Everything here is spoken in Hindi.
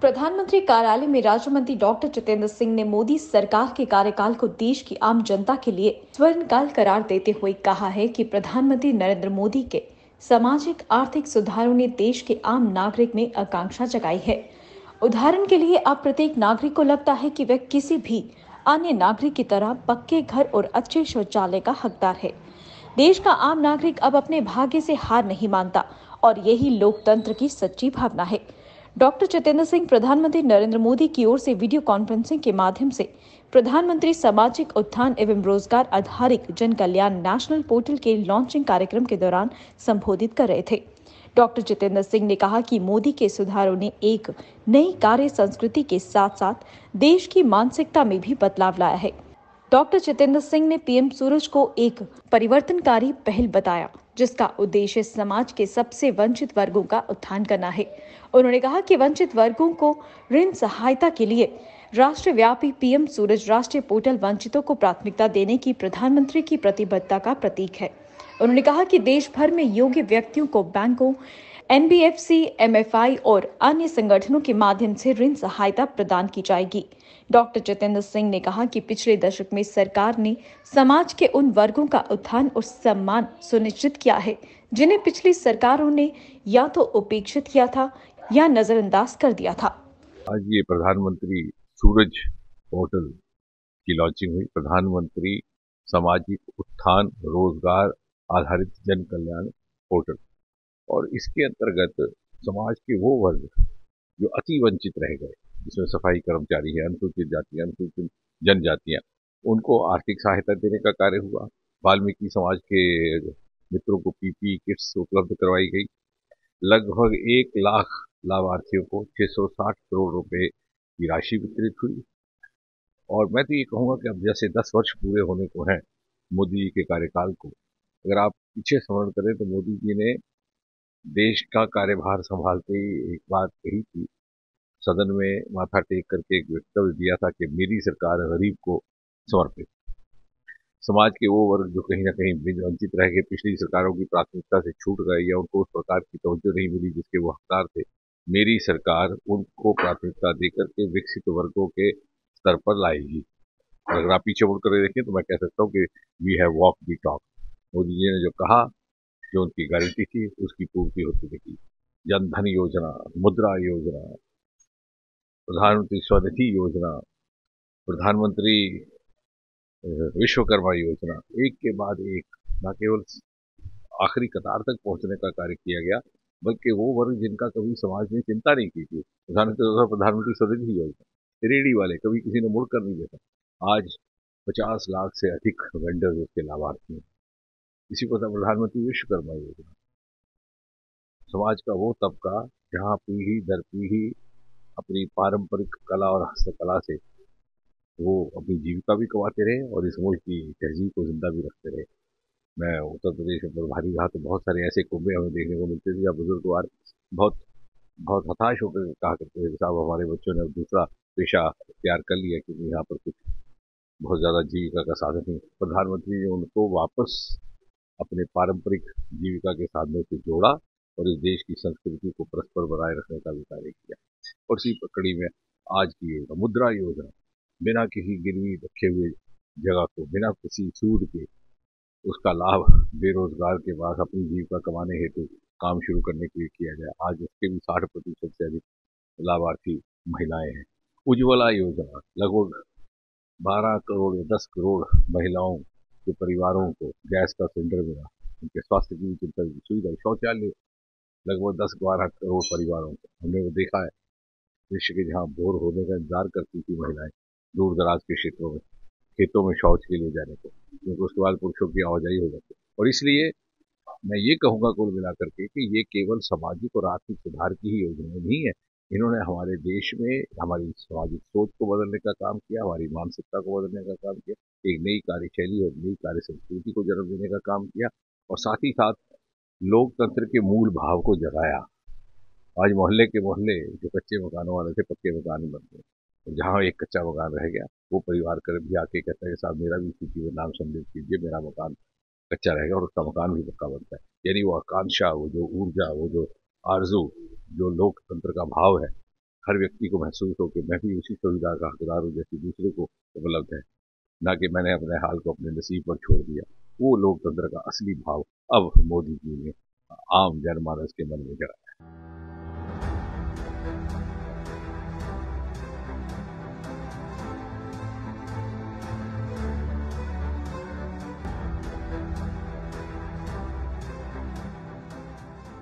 प्रधानमंत्री कार्यालय में राज्य मंत्री डॉक्टर जितेंद्र सिंह ने मोदी सरकार के कार्यकाल को देश की आम जनता के लिए स्वर्णकाल करार देते हुए कहा है कि प्रधानमंत्री नरेंद्र मोदी के सामाजिक आर्थिक सुधारों ने देश के आम नागरिक में आकांक्षा जगाई है। उदाहरण के लिए अब प्रत्येक नागरिक को लगता है कि वह किसी भी अन्य नागरिक की तरह पक्के घर और अच्छे शौचालय का हकदार है। देश का आम नागरिक अब अपने भाग्य से हार नहीं मानता और यही लोकतंत्र की सच्ची भावना है। डॉक्टर जितेंद्र सिंह प्रधानमंत्री नरेंद्र मोदी की ओर से वीडियो कॉन्फ्रेंसिंग के माध्यम से प्रधानमंत्री सामाजिक उत्थान एवं रोजगार आधारित जन कल्याण नेशनल पोर्टल के लॉन्चिंग कार्यक्रम के दौरान संबोधित कर रहे थे। डॉक्टर जितेंद्र सिंह ने कहा कि मोदी के सुधारों ने एक नई कार्य संस्कृति के साथ साथ देश की मानसिकता में भी बदलाव लाया है। डॉक्टर जितेंद्र सिंह ने पीएम सूरज को एक परिवर्तनकारी पहल बताया, जिसका उद्देश्य समाज के सबसे वंचित वर्गों का उत्थान करना है। उन्होंने कहा कि वंचित वर्गों को ऋण सहायता के लिए राष्ट्रव्यापी पीएम सूरज राष्ट्रीय पोर्टल वंचितों को प्राथमिकता देने की प्रधानमंत्री की प्रतिबद्धता का प्रतीक है। उन्होंने कहा कि देश भर में योग्य व्यक्तियों को बैंकों, एनबीएफसी, एमएफआई और अन्य संगठनों के माध्यम से ऋण सहायता प्रदान की जाएगी। डॉक्टर जितेंद्र सिंह ने कहा कि पिछले दशक में सरकार ने समाज के उन वर्गों का उत्थान और सम्मान सुनिश्चित किया है जिन्हें पिछली सरकारों ने या तो उपेक्षित किया था या नजरअंदाज कर दिया था। आज ये प्रधानमंत्री सूरज पोर्टल की लॉन्चिंग हुई। प्रधानमंत्री सामाजिक उत्थान रोजगार आधारित जन कल्याण पोर्टल, और इसके अंतर्गत समाज के वो वर्ग जो अति वंचित रह गए, जिसमें सफाई कर्मचारी है, अनुसूचित जाति, अनुसूचित जनजातियां, उनको आर्थिक सहायता देने का कार्य हुआ। वाल्मीकि समाज के मित्रों को पीपीई किट्स उपलब्ध करवाई गई। लगभग 1 लाख लाभार्थियों को 660 करोड़ रुपए की राशि वितरित हुई। और मैं तो ये कहूँगा कि अब जैसे 10 वर्ष पूरे होने को हैं मोदी जी के कार्यकाल को, अगर आप पीछे स्मरण करें तो मोदी जी ने देश का कार्यभार संभालते ही एक बात कही थी, सदन में माथा टेक करके एक वक्तव्य दिया था कि मेरी सरकार गरीब को समर्पित। समाज के वो वर्ग जो कहीं ना कहीं वंचित रह गए, पिछली सरकारों की प्राथमिकता से छूट गए या उनको उस प्रकार की तवज्जो नहीं मिली जिसके वो हकदार थे, मेरी सरकार उनको प्राथमिकता देकर के विकसित वर्गों के स्तर पर लाएगी। और अगर आप पीछे मुड़ कर देखें तो मैं कह सकता हूँ कि we have walk the talk. Modi ji ने जो कहा, जो उनकी गारंटी थी, उसकी पूर्ति होती दिखी। जन धन योजना, मुद्रा योजना, प्रधानमंत्री स्वनिधि योजना, प्रधानमंत्री विश्वकर्मा योजना, एक के बाद एक न केवल आखिरी कतार तक पहुंचने का कार्य किया गया, बल्कि वो वर्ग जिनका कभी समाज ने चिंता नहीं की थी, प्रधानमंत्री स्वनिधि योजना, रेडी वाले, कभी किसी ने मुड़कर नहीं देखा, आज 50 लाख से अधिक वेंडर्स उसके लाभार्थी हैं। इसी प्रकार प्रधानमंत्री विश्वकर्मा योजना, समाज का वो तबका जहाँ पीढ़ी दर पीढ़ी अपनी पारंपरिक कला और हस्तकला से वो अपनी जीविका भी कमाते रहे और इस मुल्क की तहजीब को जिंदा भी रखते रहे। मैं उत्तर प्रदेश में प्रभारी रहा तो बहुत सारे ऐसे कुंभे हमें देखने को मिलते थे जहाँ बुजुर्गवार बहुत बहुत हताश होकर कहा करते थे कि साहब हमारे बच्चों ने अब दूसरा पेशा तैयार कर लिया क्योंकि यहाँ पर कुछ बहुत ज्यादा जीविका का साधन नहीं। प्रधानमंत्री ने उनको वापस अपने पारंपरिक जीविका के साधनों से जोड़ा और इस देश की संस्कृति को परस्पर बनाए रखने का भी कार्य किया। और इसी कड़ी में आज की योजना, मुद्रा योजना, बिना किसी गिरवी रखे हुए जगह को बिना किसी सूद के उसका लाभ बेरोजगार के पास अपनी जीविका कमाने हेतु काम शुरू करने के लिए किया जाए। आज उसके भी 60% से अधिक लाभार्थी महिलाएं हैं। उज्ज्वला योजना, लगभग 12 करोड़ या 10 करोड़ महिलाओं के परिवारों को गैस का सिलेंडर मिला, उनके स्वास्थ्य की चिंता की सुविधा। शौचालय, लगभग 10-12 करोड़ परिवारों को हमने वो देखा है, विश्व के जहाँ बोर होने का इंतजार करती थी महिलाएं दूर दराज के क्षेत्रों में, खेतों में शौच के लिए जाने को, क्योंकि उसके बाद पुरुषों की आवाजाही हो जाती है। और इसलिए मैं ये कहूंगा कुल मिलाकर के कि ये केवल सामाजिक और आर्थिक सुधार की ही योजना नहीं है, इन्होंने हमारे देश में हमारी सामाजिक सोच को बदलने का काम किया, हमारी मानसिकता को बदलने का काम किया, एक नई कार्यशैली और नई कार्य संस्कृति को जन्म देने का काम किया, और साथ ही साथ लोकतंत्र के मूल भाव को जगाया। आज मोहल्ले के मोहल्ले जो कच्चे मकानों वाले थे पक्के मकान बन गए, जहाँ एक कच्चा मकान रह गया वो परिवार कर भी आके कहता है साहब मेरा भी सूची में नाम सम्मिलित कीजिए, मेरा मकान कच्चा रहेगा और उसका मकान भी पक्का बनता है। यानी वो आकांक्षा, वो जो ऊर्जा, वो जो आरजू, जो लोकतंत्र का भाव है, हर व्यक्ति को महसूस हो कि मैं भी उसी सुविधा का हकदार हूँ जैसी दूसरे को उपलब्ध है, ना कि मैंने अपने हाल को अपने नसीब पर छोड़ दिया। वो लोकतंत्र का असली भाव अब मोदी जी ने आम जनमानस के मन में जगा।